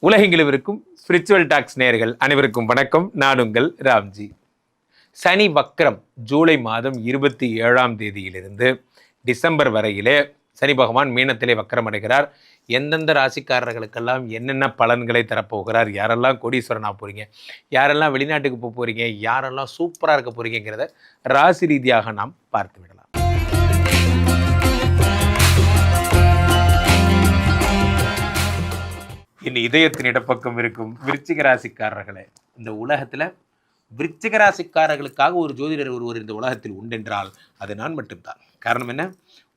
உலகெங்கிலும் இருக்கும் spiritual tax நேயர்கள் அனைவருக்கும் வணக்கம். நான் உங்கள் ராம்ஜி. சனி வக்ரம் ஜூலை மாதம் 27ஆம் தேதியிலிருந்து டிசம்பர் வரையிலே சனி பகவான் மீனத்திலே வக்ரம் அடைகிறார். எந்தெந்த ராசிக்காரர்களுக்கெல்லாம் என்னென்ன பலன்களை தரப்போகிறார், யாரெல்லாம் கோடீஸ்வரனாக போகிறீங்க, யாரெல்லாம் வெளிநாட்டுக்கு போக போகிறீங்க, யாரெல்லாம் சூப்பராக இருக்க போகிறீங்கிறத ராசி ரீதியாக நாம் பார்த்து விடலாம். என் இதயத்தின் இடப்பக்கம் இருக்கும் விருச்சிக ராசிக்காரர்களே, இந்த உலகத்தில் விருச்சிக ராசிக்காரர்களுக்காக ஒரு ஜோதிடர் ஒருவர் இந்த உலகத்தில் உண்டென்றால் அது நான் மட்டும்தான். காரணம் என்ன?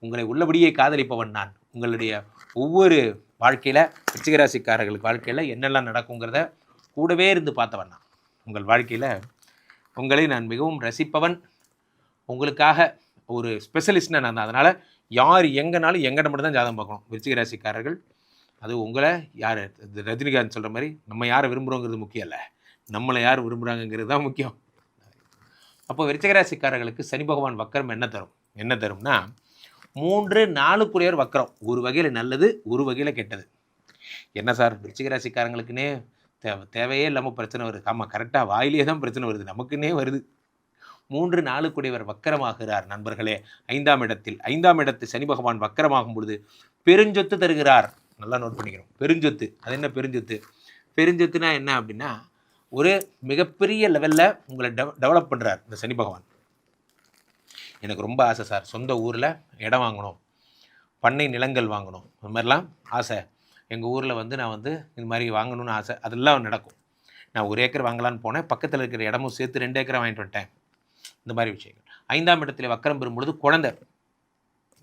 உங்களை உள்ளபடியே காதலிப்பவன் நான். உங்களுடைய ஒவ்வொரு வாழ்க்கையில் விருச்சிக ராசிக்காரர்களுக்கு வாழ்க்கையில் என்னெல்லாம் நடக்குங்கிறத கூடவே இருந்து பார்த்தவன் நான். உங்கள் வாழ்க்கையில் உங்களை நான் மிகவும் ரசிப்பவன். உங்களுக்காக ஒரு ஸ்பெஷலிஸ்ட்னா நான் தான். அதனால் யார் எங்கேனாலும் எங்கிட்ட மட்டும் தான் ஜாதகம் பார்க்கணும் விருச்சிக ராசிக்காரர்கள். அது உங்களை யார், ரஜினிகாந்த் சொல்கிற மாதிரி நம்ம யாரை விரும்புகிறோங்கிறது முக்கியம் இல்லை, நம்மளை யார் விரும்புகிறாங்கங்கிறது தான் முக்கியம். அப்போ விருச்சிகராசிக்காரர்களுக்கு சனி பகவான் வக்கரம் என்ன தரும்னா 3-4 வக்கரம். ஒரு வகையில் நல்லது, ஒரு வகையில் கெட்டது. என்ன சார் விருச்சிகராசிக்காரங்களுக்குன்னே தேவையே இல்லாமல் பிரச்சனை வருது? ஆமாம், கரெக்டாக வாயிலே தான் பிரச்சனை வருது, நமக்குன்னே வருது. 3-4 வக்கரமாகிறார் நண்பர்களே. 5ஆம் இடத்தில் சனி பகவான் வக்கரமாகும் பொழுது பெருஞ்சொத்து தருகிறார். நல்லா நோட் பண்ணிக்கிறோம். பெருஞ்சொத்து. அது என்ன பெருஞ்சொத்து? பெருஞ்சொத்துனா என்ன அப்படின்னா, ஒரு மிகப்பெரிய லெவலில் உங்களை டெவலப் பண்ணுறார் இந்த சனி பகவான். எனக்கு ரொம்ப ஆசை சார், சொந்த ஊரில் இடம் வாங்கணும், பண்ணை நிலங்கள் வாங்கணும், இந்த மாதிரிலாம் ஆசை. எங்கள் ஊரில் நான் இந்த மாதிரி வாங்கணும்னு ஆசை. அதெல்லாம் நடக்கும். நான் 1 ஏக்கர் வாங்கலான்னு போனேன், பக்கத்தில் இருக்கிற இடமும் சேர்த்து 2 ஏக்கரை வாங்கிட்டு வந்துட்டேன். இந்த மாதிரி விஷயங்கள். 5ஆம் இடத்துல வக்கரம் பெறும்பொழுது குழந்தை.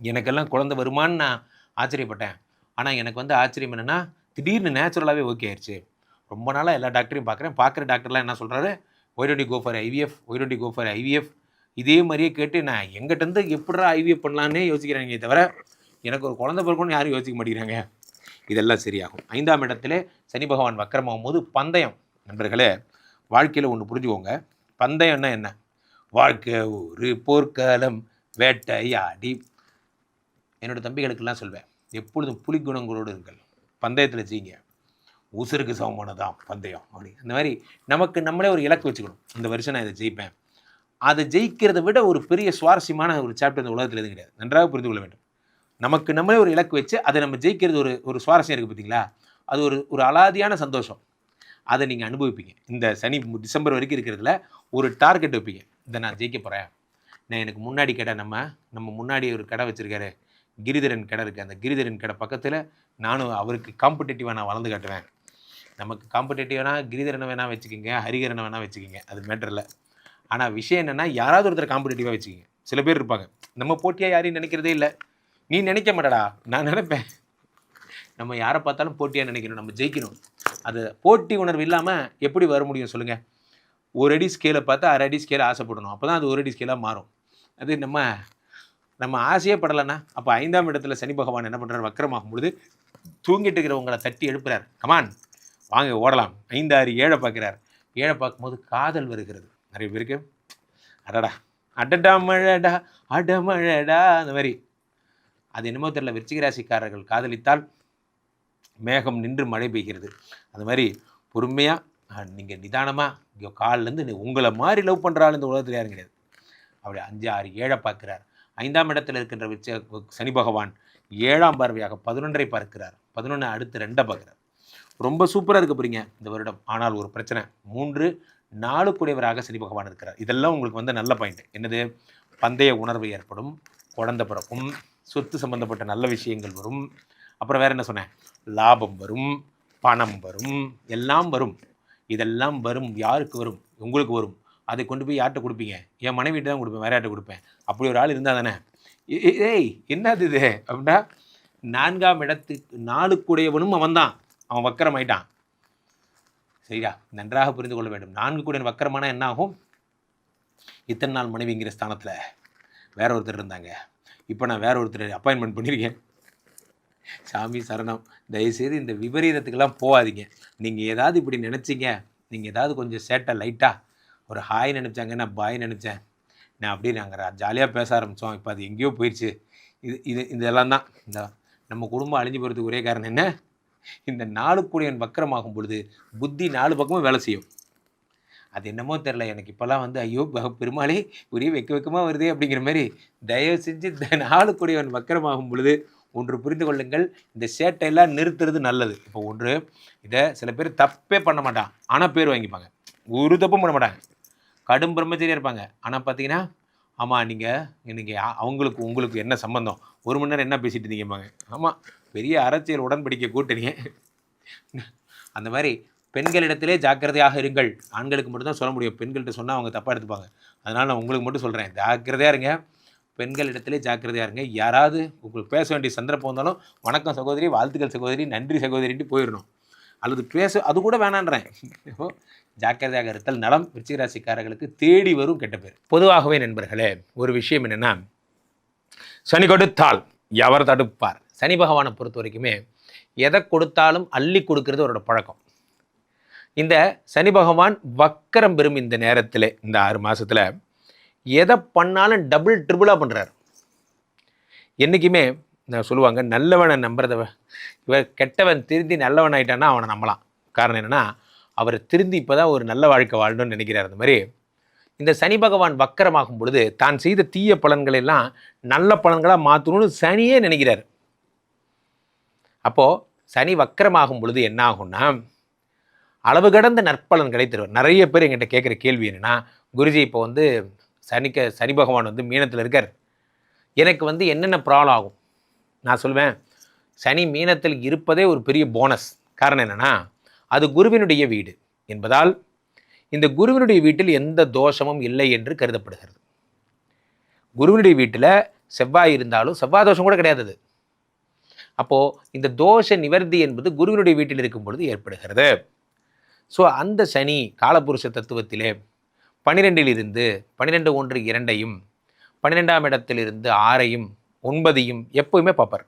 எனக்கெல்லாம் குழந்தை வருமானு நான் ஆச்சரியப்பட்டேன். ஆனால் எனக்கு ஆச்சரியம் என்னென்னா, திடீர்னு நேச்சுரலாகவே ஓகே ஆயிடுச்சு. ரொம்ப நாளாக எல்லா டாக்டரையும் பார்க்குற டாக்டர்லாம் என்ன சொல்கிறாரு, why don't you go for IVF. இதே மாதிரியே கேட்டு நான் எங்கிட்டேருந்து எப்படா ஐவிஎஃப் பண்ணலான்னே யோசிக்கிறாங்க தவிர எனக்கு ஒரு குழந்தை பிறக்கணும்னு யாரும் யோசிக்க மாட்டேங்கிறாங்க. இதெல்லாம் சரியாகும். 5ஆம் இடத்துல சனி பகவான் வக்கரமாகும் போது பந்தயம். நண்பர்களே, வாழ்க்கையில் ஒன்று புரிஞ்சுக்கோங்க. பந்தயம்னா என்ன? வாழ்க்கை ஒரு போர்க்காலம் வேட்டையாடி. என்னோடய தம்பிகளுக்கெல்லாம் சொல்வேன், எப்பொழுதும் புலிக்குணங்களோடு இருங்கள், பந்தயத்தில் ஜெயிங்க, உசுருக்கு சமமானதான் பந்தயம் அப்படி. அந்த மாதிரி நமக்கு நம்மளே ஒரு இலக்கு வச்சுக்கணும். இந்த வருஷம் நான் இதை ஜெயிப்பேன். அதை ஜெயிக்கிறத விட ஒரு பெரிய சுவாரஸ்யமான ஒரு சாப்டர் இந்த உலகத்தில் எதுவும் கிடையாது. நன்றாக புரிந்து கொள்ள வேண்டும். நமக்கு நம்மளே ஒரு இலக்கு வச்சு அதை நம்ம ஜெயிக்கிறது ஒரு சுவாரஸ்யம் இருக்குது பார்த்தீங்களா? அது ஒரு அலாதியான சந்தோஷம். அதை நீங்கள் அனுபவிப்பீங்க. இந்த சனி டிசம்பர் வரைக்கும் இருக்கிறதுல ஒரு டார்கெட் வைப்பீங்க. இதை நான் ஜெயிக்க போகிறேன். நான் எனக்கு முன்னாடி கடை நம்ம முன்னாடி ஒரு கடை வச்சுருக்காரு, கிரிதரன் கடை இருக்குது. அந்த கிரிதரன் கடை பக்கத்தில் நானும் அவருக்கு காம்படேட்டிவாக நான் வளர்ந்து காட்டுவேன். நமக்கு காம்படேட்டிவானா கிரிதரனை வேணால் வச்சுக்கோங்க, ஹரிகரனை வேணால் வச்சுக்கோங்க, அது மேட்டரில். ஆனால் விஷயம் என்னென்னா, யாராவது ஒருத்தர் காம்படேட்டிவாக வச்சுக்கோங்க. சில பேர் இருப்பாங்க, நம்ம போட்டியாக யாரையும் நினைக்கிறதே இல்லை. நீ நினைக்க மாட்டடா, நான் நினைப்பேன். நம்ம யாரை பார்த்தாலும் போட்டியாக நினைக்கணும், நம்ம ஜெயிக்கணும். அது போட்டி உணர்வு இல்லாமல் எப்படி வர முடியும் சொல்லுங்கள்? 1 அடி ஸ்கேலை பார்த்து 1/2 அடி ஸ்கேலை ஆசைப்படணும். அப்போ தான் அது 1 அடி ஸ்கேலாக மாறும். அது நம்ம ஆசையே படலைன்னா, அப்போ 5ஆம் இடத்துல சனி பகவான் என்ன பண்ணுறார்? வக்கரமாகும் பொழுது தூங்கிட்டு இருக்கிறவங்களை தட்டி எழுப்புறார். கமான் வாங்க ஓடலாம். 5, 6, 7 பார்க்குறார். 7 பார்க்கும்போது காதல் வருகிறது நிறைய பேருக்கு. அடடா மழடா அடமழடா அந்த மாதிரி. அது என்னமோ தெரியல, விருச்சிக ராசிக்காரர்கள் காதலித்தால் மேகம் நின்று மழை பெய்கிறது. அந்த மாதிரி பொறுமையாக நீங்கள் நிதானமாக காலிலேருந்து உங்களை மாதிரி லவ் பண்ணுறாள் இந்த உலகத்தில் யாரும் கிடையாது. அப்படி 5, 6, 7 பார்க்குறார். 5ஆம் இடத்தில் இருக்கின்ற சனி பகவான் 7ஆம் பார்வையாக 11ஐ பார்க்கிறார். 11 அடுத்து 2 பார்க்குறார். ரொம்ப சூப்பராக இருக்க போகிறீங்க இந்த வருடம். ஆனால் ஒரு பிரச்சனை, 3-4 சனி பகவான் இருக்கிறார். இதெல்லாம் உங்களுக்கு நல்ல பாயிண்ட். என்னது? பந்தய உணர்வு ஏற்படும், குழந்தை பிறக்கும், சொத்து சம்பந்தப்பட்ட நல்ல விஷயங்கள் வரும். அப்புறம் வேறு என்ன சொன்னேன்? லாபம் வரும், பணம் வரும், எல்லாம் வரும். இதெல்லாம் வரும். யாருக்கு வரும்? உங்களுக்கு வரும். அதை கொண்டு போய் யார்கிட்ட கொடுப்பீங்க? என் மனைவிட்டு தான் கொடுப்பேன், வேற யார்கிட்ட கொடுப்பேன்? அப்படி ஒரு ஆள் இருந்தால் தானே. ஏய் என்னது இது அப்படின்னா, 4ஆம் இடத்துக்கு 4 அவன்தான். அவன் வக்கரம் ஆயிட்டான். சரியா? நன்றாக புரிந்து கொள்ள வேண்டும். 4 வக்கரமான என்ன ஆகும்? இத்தனை நாள் மனைவிங்கிற ஸ்தானத்தில் வேற ஒருத்தர் இருந்தாங்க, இப்போ நான் வேற ஒருத்தர் அப்பாயின்மெண்ட் பண்ணியிருக்கேன். சாமி சரணம். தயவுசெய்து இந்த விபரீதத்துக்கெல்லாம் போகாதீங்க. நீங்கள் ஏதாவது இப்படி நினச்சிங்க, நீங்கள் ஏதாவது கொஞ்சம் சேட்டை லைட்டாக ஒரு ஹாய் நினச்சாங்க, நான் பாய் நினச்சேன், நான் அப்படியே நாங்கள் ஜாலியாக பேச ஆரம்பித்தோம், இப்போ அது எங்கேயோ போயிடுச்சு. இதெல்லாம் தான். இந்த நம்ம குடும்பம் அழிஞ்சு போகிறதுக்கு ஒரே காரணம் என்ன? இந்த 4 கூடியவன் வக்கரமாகும் பொழுது புத்தி 4 பக்கமும் வேலை செய்யும். அது என்னமோ தெரில, எனக்கு இப்போல்லாம் வந்து ஐயோ பெருமாளே ஒரே வெக்கமாக வருதே அப்படிங்கிற மாதிரி. தயவு செஞ்சு இந்த 4 கூடியவன் வக்கரமாகும் பொழுது ஒன்று புரிந்து கொள்ளுங்கள், இந்த சேட்டையெல்லாம் நிறுத்துறது நல்லது. இப்போ ஒன்று, இதை சில பேர் தப்பே பண்ண மாட்டான், ஆனால் பேர் வாங்கிப்பாங்க. ஒரு தப்பும் பண்ண மாட்டாங்க, கடும் பிரம்மச்சரியாக இருப்பாங்க. ஆனால் பார்த்தீங்கன்னா, ஆமாம் நீங்கள் அவங்களுக்கு உங்களுக்கு என்ன சம்பந்தம், 1 மணி நேரம் என்ன பேசிட்டு இருந்தீங்கம்பாங்க. ஆமாம், பெரிய அரசியல் உடன்படிக்கை கூட்டணியே. அந்த மாதிரி பெண்களிடத்திலே ஜாக்கிரதையாக இருங்கள். ஆண்களுக்கு மட்டும் தான் சொல்ல முடியும், பெண்கள்கிட்ட சொன்னால் அவங்க தப்பாக எடுத்துப்பாங்க. அதனால் நான் உங்களுக்கு மட்டும் சொல்கிறேன், ஜாக்கிரதையாக இருங்க, பெண்களிடத்திலே ஜாக்கிரதையாக இருங்க. யாராவது உங்களுக்கு பேச வேண்டிய சந்தர்ப்பம் வந்தாலும் வணக்கம் சகோதரி, வாழ்த்துக்கள் சகோதரி, நன்றி சகோதரின்ட்டு போயிடணும். அல்லது அது கூட வேணான்றேன். ஜாக்கிரதையாக இருத்தல் நலம். விருச்சிக ராசிக்காரர்களுக்கு தேடி வரும் கெட்ட பேர். பொதுவாகவே நண்பர்களே, ஒரு விஷயம் என்னென்னா, சனி கொடுத்தால் எவர் தடுப்பார். சனி பகவானை பொறுத்த வரைக்குமே எதை கொடுத்தாலும் அள்ளி கொடுக்கறது அவரோட பழக்கம். இந்த சனி பகவான் வக்கரம் பெறும் இந்த நேரத்தில், இந்த 6 மாதத்தில் எதை பண்ணாலும் டபுள் ட்ரிபிளாக பண்ணுறார். என்றைக்குமே நான் சொல்லுவாங்க, நல்லவனை நம்புறத இவர் கெட்டவன் திருந்தி நல்லவன் ஆகிட்டான்னா அவனை நம்பலாம். காரணம் என்னென்னா, அவர் திருந்தி இப்போ தான் ஒரு நல்ல வாழ்க்கை வாழணும்னு நினைக்கிறார். அந்த மாதிரி இந்த சனி பகவான் வக்கரமாகும் பொழுது தான் செய்த தீய பலன்களெல்லாம் நல்ல பலன்களாக மாற்றணும்னு சனியே நினைக்கிறார். அப்போது சனி வக்கரமாகும் பொழுது என்ன ஆகும்னா, அளவு கடந்த நற்பலன்களை தருவார். நிறைய பேர் எங்கிட்ட கேட்குற கேள்வி என்னென்னா, குருஜி இப்போ வந்து சனி பகவான் வந்து மீனத்தில் இருக்கார், எனக்கு வந்து என்னென்ன ப்ராப்ளம் ஆகும்? நான் சொல்வேன், சனி மீனத்தில் இருப்பதே ஒரு பெரிய போனஸ். காரணம் என்னென்னா, அது குருவினுடைய வீடு என்பதால் இந்த குருவினுடைய வீட்டில் எந்த தோஷமும் இல்லை என்று கருதப்படுகிறது. குருவினுடைய வீட்டில் செவ்வாய் இருந்தாலும் செவ்வாய் தோஷம் கூட கிடையாது. அது அப்போது இந்த தோஷ நிவர்த்தி என்பது குருவினுடைய வீட்டில் இருக்கும் பொழுது ஏற்படுகிறது. ஸோ அந்த சனி காலபுருஷ தத்துவத்திலே 12 இருந்து 12 1 2ஐயும் 12ஆம் இடத்திலிருந்து 6ஐயும் 9ஐயும் எப்போவுமே பார்ப்பார்.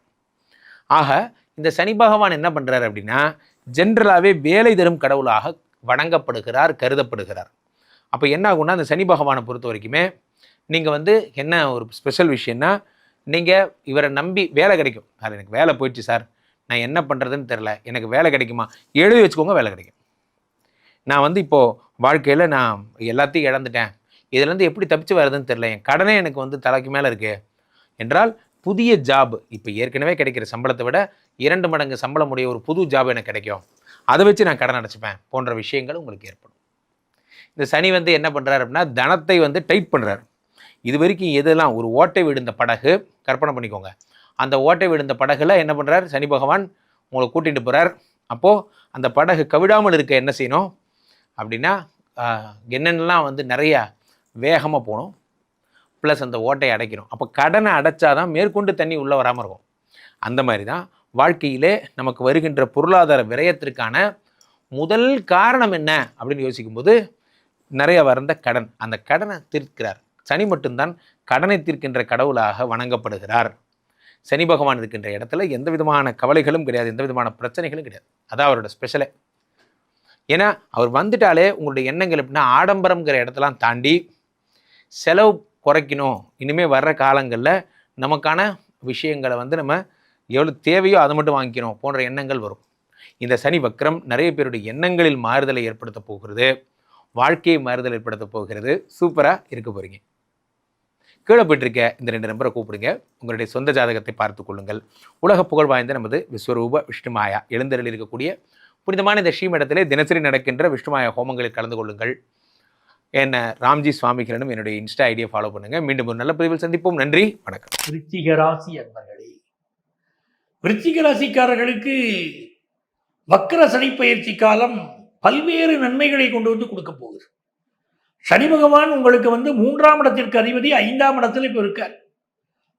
ஆக இந்த சனி பகவான் என்ன பண்ணுறார் அப்படின்னா, ஜென்ரலாகவே வேலை தரும் கடவுளாக வணங்கப்படுகிறார், கருதப்படுகிறார். அப்போ என்ன ஆகும்னா, அந்த சனி பகவானை பொறுத்த வரைக்குமே நீங்கள் வந்து என்ன ஒரு ஸ்பெஷல் விஷயம்னா, நீங்கள் இவரை நம்பி வேலை கிடைக்கும். சார் எனக்கு வேலை போயிடுச்சு சார், நான் என்ன பண்ணுறதுன்னு தெரில, எனக்கு வேலை கிடைக்குமா? எழுதி வச்சுக்கோங்க, வேலை கிடைக்கும். நான் வந்து இப்போது வாழ்க்கையில் நான் எல்லாத்தையும் இழந்துட்டேன், இதுலேருந்து எப்படி தப்பிச்சு வர்றதுன்னு தெரில, என் கடனே எனக்கு வந்து தலைக்கு மேலே இருக்குது என்றால் புதிய ஜாப், இப்போ ஏற்கனவே கிடைக்கிற சம்பளத்தை விட 2 மடங்கு சம்பளம் உடைய ஒரு புது ஜாப் எனக்கு கிடைக்கும், அதை வச்சு நான் கடன் அடைச்சிப்பேன் போன்ற விஷயங்கள் உங்களுக்கு ஏற்படும். இந்த சனி வந்து என்ன பண்ணுறாரு அப்படின்னா, தனத்தை வந்து டைட் பண்ணுறாரு. இது வரைக்கும் எதெல்லாம் ஒரு ஓட்டை விழுந்த படகு கற்பனை பண்ணிக்கோங்க, அந்த ஓட்டை விழுந்த படகுல என்ன பண்ணுறார் சனி பகவான், உங்களை கூட்டிகிட்டு போகிறார். அப்போது அந்த படகு கவிழாமல் இருக்க என்ன செய்யணும் அப்படின்னா, என்னென்னலாம் வந்து நிறையா வேகமாக போகணும், ப்ளஸ் அந்த ஓட்டையை அடைக்கணும். அப்போ கடனை அடைச்சாதான் மேற்கொண்டு தண்ணி உள்ளே வராமல் இருக்கும். அந்த மாதிரி தான் வாழ்க்கையிலே நமக்கு வருகின்ற பொருளாதார விரயத்திற்கான முதல் காரணம் என்ன அப்படின்னு யோசிக்கும்போது, நிறைய வந்த கடன். அந்த கடனை தீர்க்கிறார் சனி. மட்டும்தான் கடனை தீர்க்கின்ற கடவுளாக வணங்கப்படுகிறார். சனி பகவான் இருக்கின்ற இடத்துல எந்த விதமான கவலைகளும் கிடையாது, எந்த விதமான பிரச்சனைகளும் கிடையாது. அதான் அவரோட ஸ்பெஷலே. ஏன்னா அவர் வந்துட்டாலே உங்களுடைய எண்ணங்கள் எப்படின்னா, ஆடம்பரம்ங்கிற இடத்தெல்லாம் தாண்டி செலவு குறைக்கணும், இனிமேல் வர்ற காலங்களில் நமக்கான விஷயங்களை வந்து நம்ம எவ்வளோ தேவையோ அதை மட்டும் வாங்கிக்கணும் போன்ற எண்ணங்கள் வரும். இந்த சனி வக்ரம் நிறைய பேருடைய எண்ணங்களில் மாறுதலை ஏற்படுத்த போகிறது, வாழ்க்கையை மாறுதல் ஏற்படுத்த போகிறது. சூப்பராக இருக்க போகிறீங்க. கீழே போயிட்டிருக்க இந்த 2 நம்பரை கூப்பிடுங்க, உங்களுடைய சொந்த ஜாதகத்தை பார்த்து கொள்ளுங்கள். உலக புகழ் வாய்ந்த நமது விஸ்வரூப விஷ்ணுமாயா எழுந்தருளில் இருக்கக்கூடிய புனிதமான இந்த ஸ்ரீமடத்திலே தினசரி நடக்கின்ற விஷ்ணுமாயா ஹோமங்களில் கலந்து கொள்ளுங்கள். என்ன ராம்ஜி சுவாமிகளிடம் என்னுடைய இன்ஸ்டா ஐடியை ஃபாலோ பண்ணுங்கள். மீண்டும் ஒரு நல்ல பதிவில் சந்திப்போம். நன்றி, வணக்கம். விருச்சிக ராசி அன்பர்களே, விருச்சிக ராசிக்காரர்களுக்கு வக்கர சனி பயிற்சி காலம் பல்வேறு நன்மைகளை கொண்டு வந்து கொடுக்க போகுது. சனி பகவான் உங்களுக்கு வந்து 3ஆம் இடத்திற்கு அதிபதி, 5ஆம் இடத்தில் இப்போ இருக்கார்.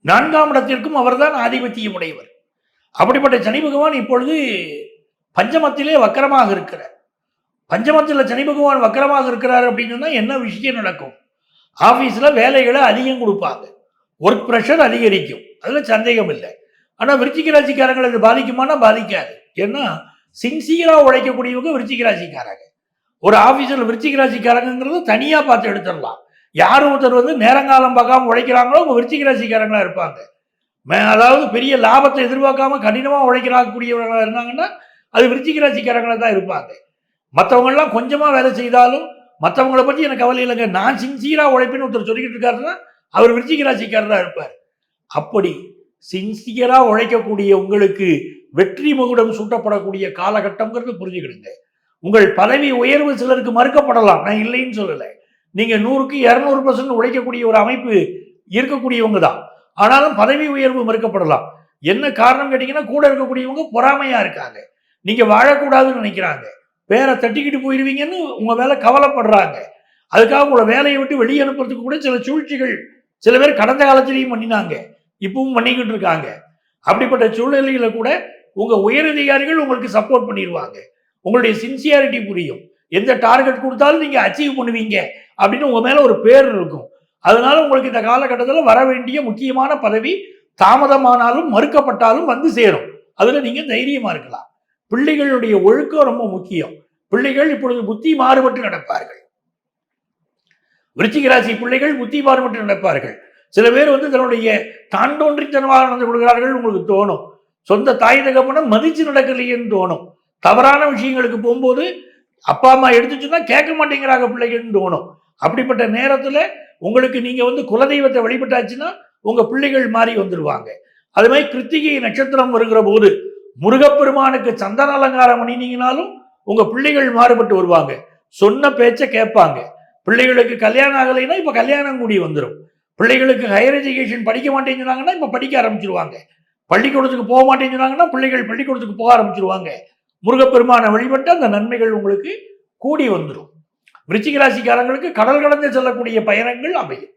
4ஆம் இடத்திற்கும் அவர்தான் ஆதிபத்தியம் உடையவர். அப்படிப்பட்ட சனி பகவான் இப்பொழுது பஞ்சமத்திலே வக்கரமாக இருக்கிறார். பஞ்சமத்தில் சனி பகவான் வக்கரமாக இருக்கிறார் அப்படின்னா என்ன விஷயம் நடக்கும்? ஆஃபீஸில் வேலைகளை அதிகம் கொடுப்பாங்க, ஒர்க் ப்ரெஷர் அதிகரிக்கும், அதில் சந்தேகம் இல்லை. ஆனால் விருச்சிக ராசிக்காரங்களை இது பாதிக்குமானா பாதிக்காது. ஏன்னா சின்சியராக உழைக்கக்கூடியவங்க விருச்சிக ராசிக்காரங்க. ஒரு ஆஃபீஸில் விருச்சிக ராசிக்காரங்கிறது தனியாக பார்த்து எடுத்துடலாம். யார் ஒருத்தர் வந்து நேரங்காலம் பார்க்காம உழைக்கிறாங்களோ அவங்க விருச்சிக ராசிக்காரங்களாக இருப்பாங்க. அதாவது பெரிய லாபத்தை எதிர்பார்க்காம கடினமாக உழைக்கக்கூடியவர்களாக இருந்தாங்கன்னா அது விருச்சிக ராசிக்காரங்களா தான் இருப்பாங்க. மற்றவங்கெல்லாம் கொஞ்சமா வேலை செய்தாலும் மற்றவங்களை பற்றி எனக்கு கவலை இல்லைங்க, நான் சின்சியரா உழைப்பேன்னு ஒருத்தர் சொல்லிக்கிட்டு இருக்காருன்னா அவர் விருச்சிக ராசிக்காரரா இருப்பார். அப்படி சின்சியரா உழைக்கக்கூடிய உங்களுக்கு வெற்றி முகுடம் சூட்டப்படக்கூடிய காலகட்டம்ங்கிறது புரிஞ்சுக்கிடுங்க. உங்கள் பதவி உயர்வு சிலருக்கு மறுக்கப்படலாம், நான் இல்லைன்னு சொல்லலை. நீங்க 100க்கு 200% உழைக்கக்கூடிய ஒரு அமைப்பு இருக்கக்கூடியவங்க தான். ஆனாலும் பதவி உயர்வு மறுக்கப்படலாம். என்ன காரணம் கேட்டீங்கன்னா, கூட இருக்கக்கூடியவங்க பொறாமையா இருக்காங்க, நீங்க வாழக்கூடாதுன்னு நினைக்கிறாங்க, பேரை தட்டிக்கிட்டு போயிருவீங்கன்னு உங்க மேல கவலைப்படுறாங்க. அதுக்காக உங்களை வேலையை விட்டு வெளியே அனுப்புறதுக்கு கூட சில சூழ்ச்சிகள் சில பேர் கடந்த காலத்திலையும் பண்ணினாங்க, இப்பவும் பண்ணிக்கிட்டு இருக்காங்க. அப்படிப்பட்ட சூழ்நிலையில கூட உங்க உயரதிகாரிகள் உங்களுக்கு சப்போர்ட் பண்ணிடுவாங்க. உங்களுடைய சின்சியாரிட்டி புரியும். எந்த டார்கெட் கொடுத்தாலும் நீங்க அச்சீவ் பண்ணுவீங்க அப்படின்னு உங்க மேல ஒரு பேர் இருக்கும். அதனால உங்களுக்கு இந்த காலகட்டத்தில் வர வேண்டிய முக்கியமான பதவி தாமதமானாலும் மறுக்கப்பட்டாலும் வந்து சேரும். அதுல நீங்க தைரியமா இருக்கலாம். பிள்ளைகளுடைய ஒழுக்கம் ரொம்ப முக்கியம். பிள்ளைகள் இப்பொழுது புத்தி மாறுபட்டு நடப்பார்கள். விருச்சிக ராசி பிள்ளைகள் புத்தி மாறுபட்டு நடப்பார்கள். சில பேர் தன்னுடைய தான் தோன்றித்தனமாக நடந்து கொள்கிறார்கள் உங்களுக்கு தோணும். சொந்த தாய் தகப்பனை மதிச்சு நடக்கலையேன்னு தோணும். தவறான விஷயங்களுக்கு போகும்போது அப்பா அம்மா எடுத்துச்சுன்னா கேட்க மாட்டேங்கிறாங்க பிள்ளைகள்னு தோணும். அப்படிப்பட்ட நேரத்துல உங்களுக்கு நீங்க குலதெய்வத்தை வழிபட்டாச்சுன்னா உங்க பிள்ளைகள் மாறி வந்துடுவாங்க. அது மாதிரி கிருத்திகை நட்சத்திரம் வருகிற போது முருகப்பெருமானுக்கு சந்தன அலங்காரம் பண்ணினீங்கனாலும் உங்க பிள்ளைகள் மாறுபட்டு வருவாங்க. சொன்ன பேச்ச கேட்பாங்க. பிள்ளைகளுக்கு கல்யாணம் ஆகலைன்னா இப்ப கல்யாணம் கூடி வந்துடும். பிள்ளைகளுக்கு ஹையர் எஜுகேஷன் படிக்க மாட்டேங்கிறாங்கன்னா இப்ப படிக்க ஆரம்பிச்சிருவாங்க. பள்ளிக்கூடத்துக்கு போக மாட்டேங்கிறாங்கன்னா பிள்ளைகள் பள்ளிக்கூடத்துக்கு போக ஆரம்பிச்சிருவாங்க. முருகப்பெருமான வழிபட்டு அந்த நன்மைகள் உங்களுக்கு கூடி வந்துடும். விருச்சிக ராசிக்காரங்களுக்கு கடல் கடந்து செல்லக்கூடிய பயணங்கள் அமையும்.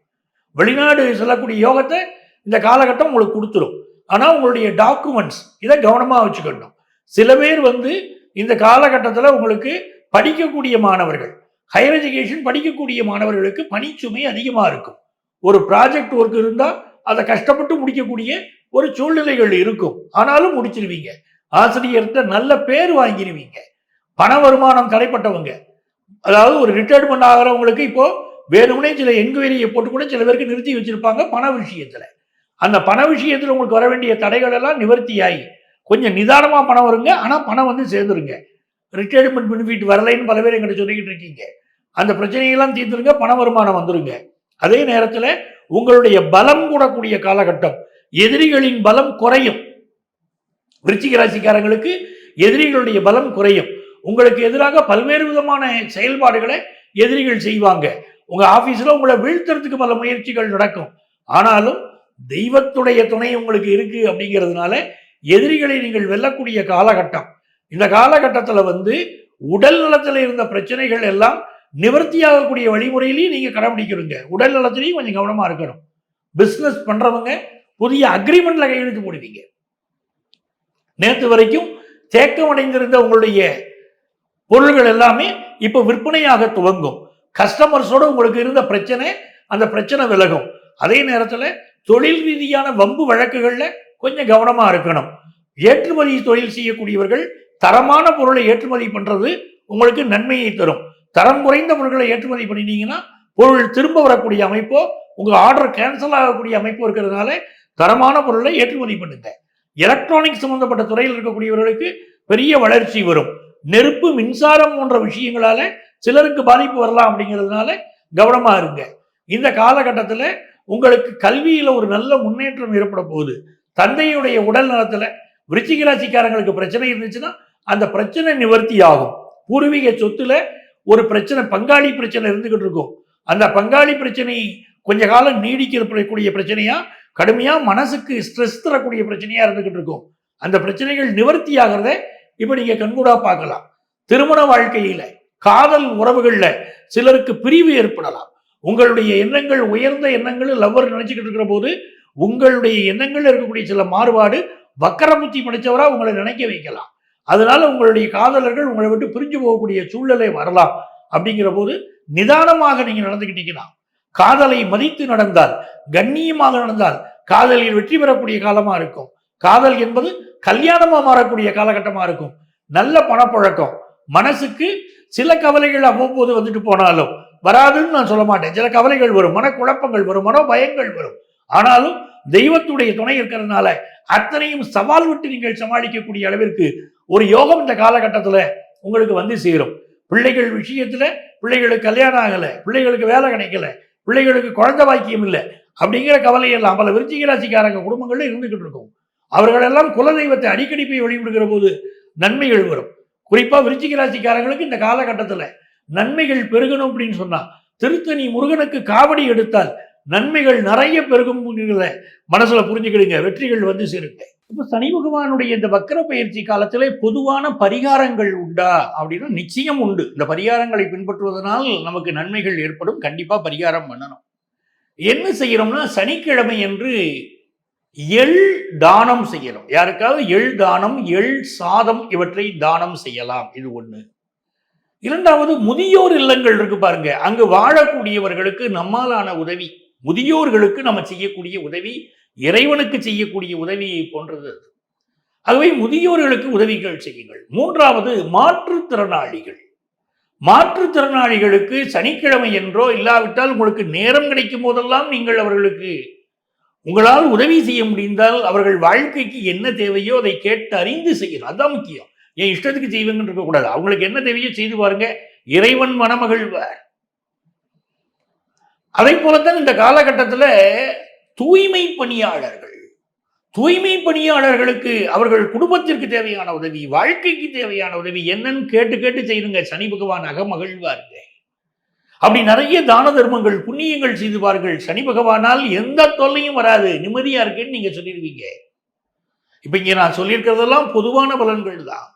வெளிநாடு செல்லக்கூடிய யோகத்தை இந்த காலகட்டம் உங்களுக்கு கொடுத்துரும். ஆனால் உங்களுடைய டாக்குமெண்ட்ஸ் இதை கவனமாக வச்சுக்கணும். சில பேர் இந்த காலகட்டத்தில் உங்களுக்கு படிக்கக்கூடிய மாணவர்கள், ஹையர் எஜுகேஷன் படிக்கக்கூடிய மாணவர்களுக்கு பணிச்சுமை அதிகமாக இருக்கும். ஒரு ப்ராஜெக்ட் ஒர்க் இருந்தால் அதை கஷ்டப்பட்டு முடிக்கக்கூடிய ஒரு சூழ்நிலைகள் இருக்கும். ஆனாலும் முடிச்சிருவீங்க. ஆசிரியர்கிட்ட நல்ல பேர் வாங்கிடுவீங்க. பண வருமானம் தடைப்பட்டவங்க, அதாவது ஒரு ரிட்டையர்மெண்ட் ஆகிறவங்களுக்கு இப்போ வேணும்னே சில என்கொயரியை போட்டு கூட சில பேருக்கு நிறுத்தி வச்சிருப்பாங்க பண விஷயத்துல. அந்த பண விஷயத்துல உங்களுக்கு வர வேண்டிய தடைகள் எல்லாம் நிவர்த்தியாகி கொஞ்சம் நிதானமா பணம் வருங்க. ஆனா பணம் சேர்ந்துருங்க. ரிட்டையர்மெண்ட் பெனிஃபிட் வரலைன்னு பல பேர் எங்கிட்ட சொல்லிக்கிட்டு இருக்கீங்க. அந்த பிரச்சனையெல்லாம் தீர்த்துருங்க, பண வருமானம் வந்துருங்க. அதே நேரத்துல உங்களுடைய பலம் கூடக்கூடிய காலகட்டம். எதிரிகளின் பலம் குறையும். விருச்சிக ராசிக்காரங்களுக்கு எதிரிகளுடைய பலம் குறையும். உங்களுக்கு எதிராக பல்வேறு விதமான செயல்பாடுகளை எதிரிகள் செய்வாங்க. உங்க ஆபீஸ்ல உங்களை வீழ்த்துறதுக்கு பல முயற்சிகள் நடக்கும். ஆனாலும் தெய்வத்துடைய துணை உங்களுக்கு இருக்கு அப்படிங்கிறதுனால எதிரிகளை நீங்கள் வெல்லக்கூடிய காலகட்டம். இந்த காலகட்டத்தில் உடல் நலத்தில் இருந்த பிரச்சனைகள் எல்லாம் நிவர்த்தியாகக்கூடிய வழிமுறையிலையும் நீங்க கடைபிடிக்கிறீங்க. உடல் நலத்திலையும் கொஞ்சம் கவனமா இருக்கணும். பிசினஸ் பண்றவங்க புதிய அக்ரிமெண்ட்ல கையெழுத்து போடுவீங்க. நேற்று வரைக்கும் தேக்கம் அடைந்திருந்த உங்களுடைய பொருள்கள் எல்லாமே இப்ப விற்பனையாக துவங்கும். கஸ்டமர்ஸோட உங்களுக்கு இருந்த பிரச்சனை, அந்த பிரச்சனை விலகும். அதே நேரத்தில் தொழில் ரீதியான வம்பு வழக்குகள்ல கொஞ்சம் கவனமா இருக்கணும். ஏற்றுமதி தொழில் செய்யக்கூடியவர்கள் தரமான பொருளை ஏற்றுமதி பண்றது உங்களுக்கு நன்மையை தரும். தரம் குறைந்த பொருட்களை ஏற்றுமதி பண்ணினீங்கன்னா பொருள் திரும்ப வரக்கூடிய அமைப்போ உங்க ஆர்டர் கேன்சல் ஆகக்கூடிய அமைப்போ இருக்கிறதுனால தரமான பொருளை ஏற்றுமதி பண்ணுங்க. எலக்ட்ரானிக் சம்பந்தப்பட்ட துறையில் இருக்கக்கூடியவர்களுக்கு பெரிய வளர்ச்சி வரும். நெருப்பு, மின்சாரம் போன்ற விஷயங்களால சிலருக்கு பாதிப்பு வரலாம். அப்படிங்கிறதுனால கவனமா இருங்க. இந்த காலகட்டத்தில் உங்களுக்கு கல்வியில ஒரு நல்ல முன்னேற்றம் ஏற்பட போகுது. தந்தையுடைய உடல் நலத்துல விருச்சிக ராசிக்காரங்களுக்கு பிரச்சனை இருந்துச்சுன்னா அந்த பிரச்சனை நிவர்த்தி ஆகும். பூர்வீக சொத்துல ஒரு பிரச்சனை, பங்காளி பிரச்சனை இருந்துகிட்டு இருக்கும். அந்த பங்காளி பிரச்சனை கொஞ்ச காலம் நீடிக்கக்கூடிய பிரச்சனையா, கடுமையா மனசுக்கு ஸ்ட்ரெஸ் தரக்கூடிய பிரச்சனையா இருந்துகிட்டு இருக்கும். அந்த பிரச்சனைகள் நிவர்த்தி ஆகிறத இப்ப நீங்க கண்கூடா பார்க்கலாம். திருமண வாழ்க்கையில, காதல் உறவுகள்ல சிலருக்கு பிரிவு ஏற்படலாம். உங்களுடைய எண்ணங்கள், உயர்ந்த எண்ணங்கள் லவ்வர் நினைச்சுக்கிட்டு இருக்கிற போது உங்களுடைய எண்ணங்கள் இருக்கக்கூடிய சில மாறுபாடு வக்கர புத்தி படைச்சவரா உங்களை நினைக்க வைக்கலாம். அதனால உங்களுடைய காதலர்கள் உங்களை விட்டு பிரிஞ்சு போகக்கூடிய சூழ்நிலை வரலாம். அப்படிங்கிற போது நிதானமாக நீங்க நடந்துக்கிட்டீங்கன்னா, காதலை மதித்து நடந்தால், கண்ணியமாக நடந்தால் காதலில் வெற்றி பெறக்கூடிய காலமா இருக்கும். காதல் என்பது கல்யாணமா மாறக்கூடிய காலகட்டமா இருக்கும். நல்ல பணப்பழக்கம். மனசுக்கு சில கவலைகள் அவ்வப்போது வந்துட்டு போனாலும் வராதுன்னு நான் சொல்ல மாட்டேன். சில கவலைகள் வரும், மனக்குழப்பங்கள் வரும், மனோபயங்கள் வரும். ஆனாலும் தெய்வத்துடைய துணை இருக்கிறதுனால அத்தனையும் சவால் விட்டு நீங்கள் சமாளிக்கக்கூடிய அளவிற்கு ஒரு யோகம் இந்த காலகட்டத்தில் உங்களுக்கு வந்து சேரும். பிள்ளைகள் விஷயத்துல பிள்ளைகளுக்கு கல்யாணம் ஆகலை, பிள்ளைகளுக்கு வேலை கிடைக்கல, பிள்ளைகளுக்கு குழந்தை பாக்கியம் இல்லை அப்படிங்கிற கவலை எல்லாம் பல விருச்சிக ராசிக்காரங்க குடும்பங்கள்ல இருந்துகிட்டு இருக்கும். அவர்களெல்லாம் குலதெய்வத்தை அடிக்கடி போய் வழிபடுகிற போது நன்மைகள் வரும். குறிப்பா விருச்சிக ராசிக்காரங்களுக்கு இந்த காலகட்டத்துல நன்மைகள் பெருகணும் அப்படின்னு சொன்னா திருத்தணி முருகனுக்கு காவடி எடுத்தால் நன்மைகள் நிறைய பெருகும். மனசுல புரிஞ்சுக்கிடுங்க, வெற்றிகள் வந்து சேருங்க. இப்ப சனி பகவானுடைய இந்த வக்கர பயிற்சி காலத்திலே பொதுவான பரிகாரங்கள் உண்டா அப்படின்னா நிச்சயம் உண்டு. இந்த பரிகாரங்களை பின்பற்றுவதனால் நமக்கு நன்மைகள் ஏற்படும். கண்டிப்பா பரிகாரம் பண்ணணும். என்ன செய்யறோம்னா சனிக்கிழமை என்று எள் தானம் செய்யணும். யாருக்காவது எள் தானம், எள் சாதம் இவற்றை தானம் செய்யலாம். இது ஒண்ணு. இரண்டாவது, முதியோர் இல்லங்கள் இருக்கு பாருங்க, அங்கு வாழக்கூடியவர்களுக்கு நம்மாலான உதவி, முதியோர்களுக்கு நம்ம செய்யக்கூடிய உதவி இறைவனுக்கு செய்யக்கூடிய உதவியை போன்றது. ஆகவே முதியோர்களுக்கு உதவிகள் செய்யுங்கள். மூன்றாவது, மாற்றுத்திறனாளிகள். மாற்றுத்திறனாளிகளுக்கு சனிக்கிழமை என்றோ இல்லாவிட்டால் உங்களுக்கு நேரம் கிடைக்கும் போதெல்லாம் நீங்கள் அவர்களுக்கு உங்களால் உதவி செய்ய முடிந்தால் அவர்கள் வாழ்க்கைக்கு என்ன தேவையோ அதை கேட்டு அறிந்து செய்யணும். அதுதான் முக்கியம். என் இஷ்டத்துக்கு செய்வங்கன்னு இருக்கக்கூடாது. அவங்களுக்கு என்ன தேவையோ செய்து பாருங்க, இறைவன் மனமகிழ்வார். அதே போலத்தான் இந்த காலகட்டத்தில் தூய்மை பணியாளர்கள், தூய்மை பணியாளர்களுக்கு அவர்கள் குடும்பத்திற்கு தேவையான உதவி, வாழ்க்கைக்கு தேவையான உதவி என்னன்னு கேட்டு கேட்டு செய்யுங்க. சனி பகவான் அகமகிழ்வாருங்க. அப்படி நிறைய தான தர்மங்கள் புண்ணியங்கள் செய்து பாருங்கள். சனி பகவானால் எந்த தொல்லையும் வராது, நிம்மதியா இருக்குன்னு நீங்க சொல்லிடுவீங்க. இப்ப இங்க நான் சொல்லியிருக்கிறதெல்லாம் பொதுவான பலன்கள் தான்.